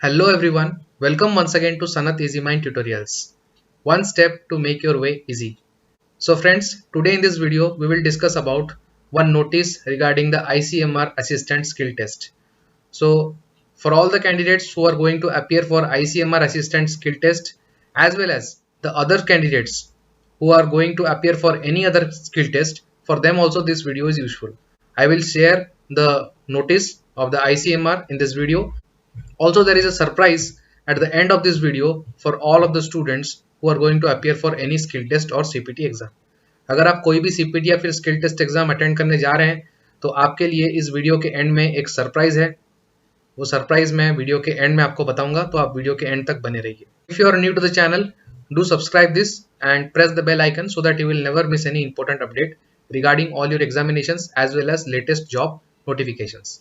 Hello everyone, welcome once again to Sanath Easymind Tutorials. One step to make your way easy. So friends, today in this video we will discuss about one notice regarding the ICMR Assistant Skill Test. So for all the candidates who are going to appear for ICMR Assistant Skill Test as well as the other candidates who are going to appear for any other skill test, for them also this video is useful. I will share the notice of the ICMR in this video. Also, there is a surprise at the end of this video for all of the students who are going to appear for any skill test or CPT exam. अगर आप कोई भी CPT या फिर skill test exam attend करने जा रहे हैं तो आपके लिए इस वीडियो के एंड में एक सरप्राइज है. वो सरप्राइज मैं वीडियो के एंड में आपको बताऊंगा, तो आप वीडियो के एंड तक बने रहिए. If you are new to the channel, do subscribe this and press the bell icon so that you will never miss any important update regarding all your examinations as well as latest job notifications.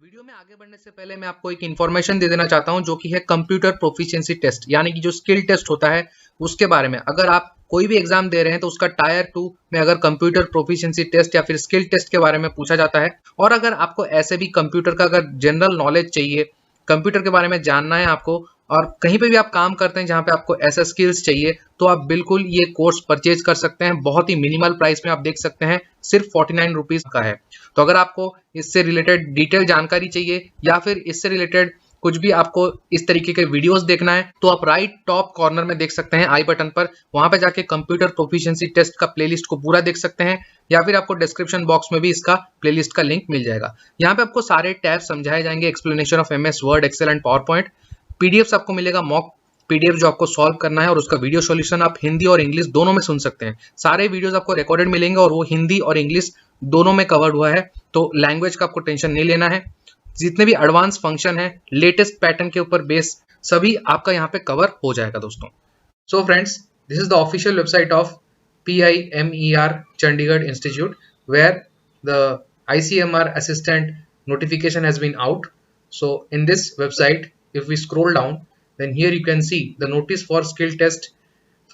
Video में आगे बढ़ने से पहले मैं आपको एक information दे देना चाहता हूं जो कि है कंप्यूटर प्रोफिशिएंसी टेस्ट, यानी कि जो स्किल टेस्ट होता है उसके बारे में. अगर आप कोई भी एग्जाम दे रहे हैं तो उसका टायर 2 में अगर कंप्यूटर प्रोफिशिएंसी टेस्ट या फिर स्किल टेस्ट के बारे में पूछा जाता है, और अगर आपको ऐसे भी कंप्यूटर का अगर जनरल नॉलेज चाहिए, कंप्यूटर के बारे में जानना है आपको, और कहीं पे भी आप काम करते हैं जहां पे आपको ऐसा स्किल्स चाहिए, तो आप बिल्कुल ये कोर्स परचेज कर सकते हैं. बहुत ही मिनिमल प्राइस में आप देख सकते हैं, सिर्फ 49 रुपीज का है. तो अगर आपको इससे रिलेटेड डिटेल जानकारी चाहिए या फिर इससे रिलेटेड कुछ भी आपको इस तरीके के वीडियोस देखना है, तो आप राइट टॉप कॉर्नर में देख सकते हैं आई बटन पर, वहां पे जाके कंप्यूटर प्रोफिशिएंसी टेस्ट का प्लेलिस्ट को पूरा देख सकते हैं, या फिर आपको डिस्क्रिप्शन बॉक्स में भी इसका प्लेलिस्ट का लिंक मिल जाएगा. यहाँ पे आपको सारे टैब समझाए जाएंगे, explanation of MS Word, Excel and PowerPoint. PDF आपको मिलेगा, मॉक पीडीएफ जो आपको सॉल्व करना है, और उसका वीडियो सॉल्यूशन आप हिंदी और इंग्लिश दोनों में सुन सकते हैं. सारे वीडियोस आपको रिकॉर्डेड मिलेंगे और वो हिंदी और इंग्लिश दोनों में कवर्ड हुआ है, तो लैंग्वेज का आपको टेंशन नहीं लेना है. जितने भी एडवांस फंक्शन है, लेटेस्ट पैटर्न के ऊपर बेस, सभी आपका यहाँ पे कवर हो जाएगा दोस्तों. So friends, this is the official website of PIMER Chandigarh Institute where the ICMR assistant notification has been out. So in this website, if we scroll down, then here you can see the notice for skill test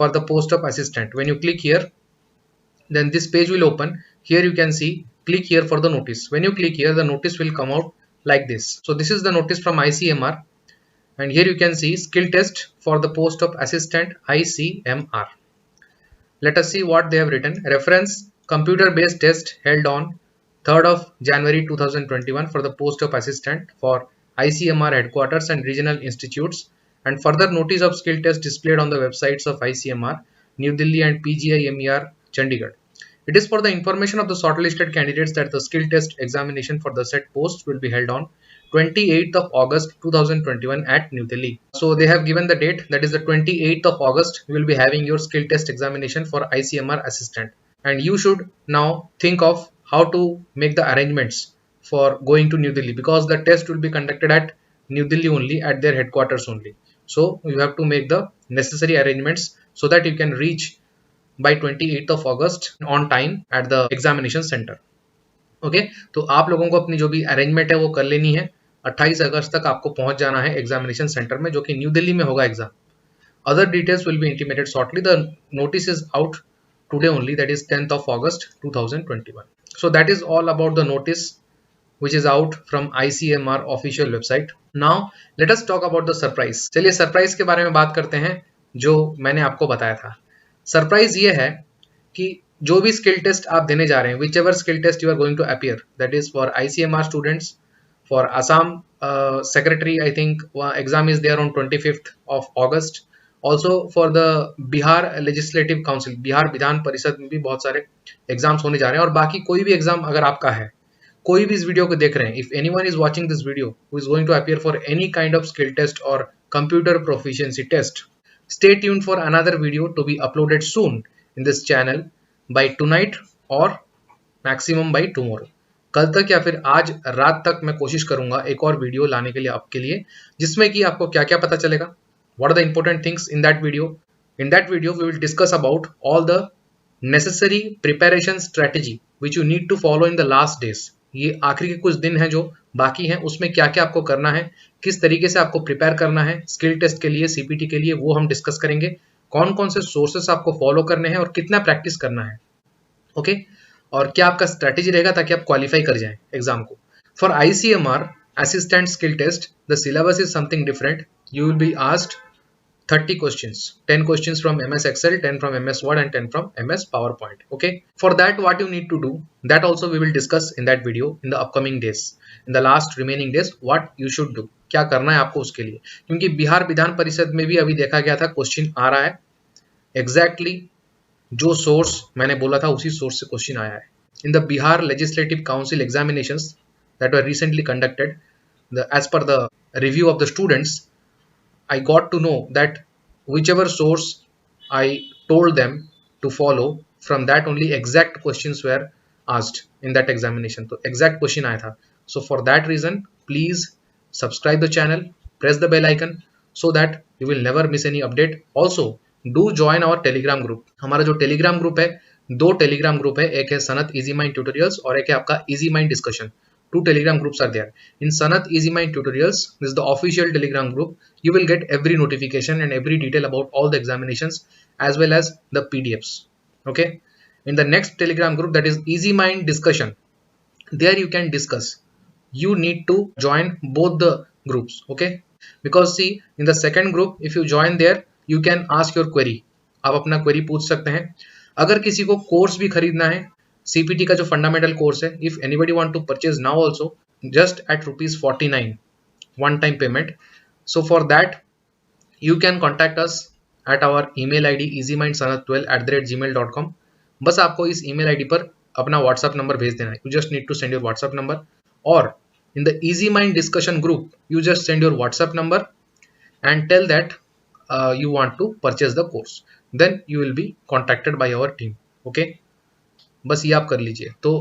for the post of assistant. When you click here, then this page will open. Here you can see, click here for the notice. When you click here, the notice will come out like this. So this is the notice from ICMR, and here you can see skill test for the post of assistant ICMR. Let us see what they have written. Reference: computer based test held on 3rd of January 2021 for the post of assistant for ICMR headquarters and regional institutes, and further notice of skill test displayed on the websites of ICMR New Delhi and PGIMER Chandigarh. It is for the information of the shortlisted candidates that the skill test examination for the said post will be held on 28th of August 2021 at New Delhi. So they have given the date, that is the 28th of August, you will be having your skill test examination for ICMR assistant. And you should now think of how to make the arrangements for going to New Delhi, because the test will be conducted at New Delhi only, at their headquarters only. So you have to make the necessary arrangements so that you can reach by 28th of August on time at the examination center. Okay, तो आप लोगों को अपनी जो भी arrangement है वो कर लेनी है. 28 अगस्त तक आपको पहुंच जाना है एग्जामिनेशन सेंटर में, जो कि न्यू दिल्ली में होगा exam. Other details will be intimated shortly. The notice is out today only, that is 10th of August 2021. So that is all about the notice which is out from ICMR official website. Now let us talk about the surprise. चलिए surprise के बारे में बात करते हैं जो मैंने आपको बताया था. सरप्राइज ये है कि जो भी स्किल टेस्ट आप देने जा रहे हैं, whichever skill test you are going to appear, that is for ICMR students, for Assam secretary, I think exam is there on 25th of August. Also for the Bihar Legislative Council, Bihar Vidhan Parishad में भी बहुत सारे exams होने जा रहे हैं. और बाकी कोई भी एग्जाम अगर आपका है, कोई भी इस वीडियो को देख रहे हैं, if anyone is watching this video who is going to appear for any kind of skill test or computer proficiency test, stay tuned for another video to be uploaded soon in this channel by tonight or maximum by tomorrow. कल तक या फिर आज रात तक मैं कोशिश करूंगा एक और वीडियो लाने के लिए आपके लिए, जिसमें कि आपको क्या क्या पता चलेगा. What are the important things in that video? In that video we will discuss about all the necessary preparation strategy which you need to follow in the last days. ये आखिरी के कुछ दिन हैं जो बाकी हैं, उसमें क्या क्या आपको करना है, किस तरीके से आपको प्रिपेयर करना है स्किल टेस्ट के लिए, CPT के लिए, वो हम डिस्कस करेंगे. कौन कौन से सोर्सेस आपको फॉलो करने हैं और कितना प्रैक्टिस करना है, ओके और क्या आपका स्ट्रैटेजी रहेगा ताकि आप क्वालिफाई कर जाएं एग्जाम को। For ICMR assistant skill test the syllabus is something different, you will be asked 30 questions, 10 questions from MS Excel, 10 from MS Word and 10 from MS PowerPoint. Okay, for that what you need to do, that also we will discuss in that video in the upcoming days, in the last remaining days what you should do, क्या करना है आपको उसके लिए, क्योंकि बिहार विधान परिषद में भी अभी देखा गया था क्वेश्चन आ रहा है एग्जैक्टली जो सोर्स मैंने बोला था उसी सोर्स से क्वेश्चन आया है। In the Bihar legislative council examinations that were recently conducted, as per the review of the students, I got to know that whichever source I told them to follow, from that only exact questions were asked in that examination. So exact question आया था. So for that reason, please subscribe the channel, press the bell icon so that you will never miss any update. Also, do join our Telegram group. हमारा जो Telegram group है, दो Telegram group है, एक है Sanath Easymind Tutorials और एक है आपका Easymind Discussion. Two Telegram groups are there. In Sanath Easymind Tutorials, this is the official Telegram group. You will get every notification and every detail about all the examinations as well as the PDFs. Okay. In the next Telegram group, that is Easymind Discussion, there you can discuss. You need to join both the groups. Okay. Because see, in the second group, if you join there, you can ask your query. आप अपना query पूछ सकते हैं. अगर किसी को course भी खरीदना है, CPT का जो फंडामेंटल कोर्स है, if anybody want to purchase now also just at ₹49 one time payment, so for that you can contact us at our email ID easymindSanath12@gmail.com। बस आपको इस ईमेल आईडी पर अपना व्हाट्सएप नंबर भेज देना है, you just need to send your WhatsApp number, और in the Easymind discussion group you just send your WhatsApp number and tell that you want to purchase the course, then you will be contacted by our team. Okay, बस ये आप कर लीजिए। तो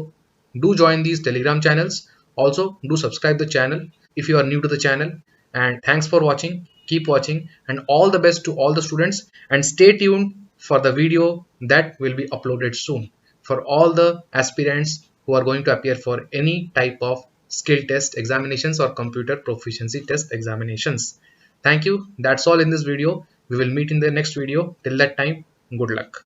do join these telegram channels, also do subscribe the channel if you are new to the channel, and thanks for watching, keep watching, and all the best to all the students, and stay tuned for the video that will be uploaded soon for all the aspirants who are going to appear for any type of skill test examinations or computer proficiency test examinations. Thank you. That's all in this video. We will meet in the next video. Till that time, good luck.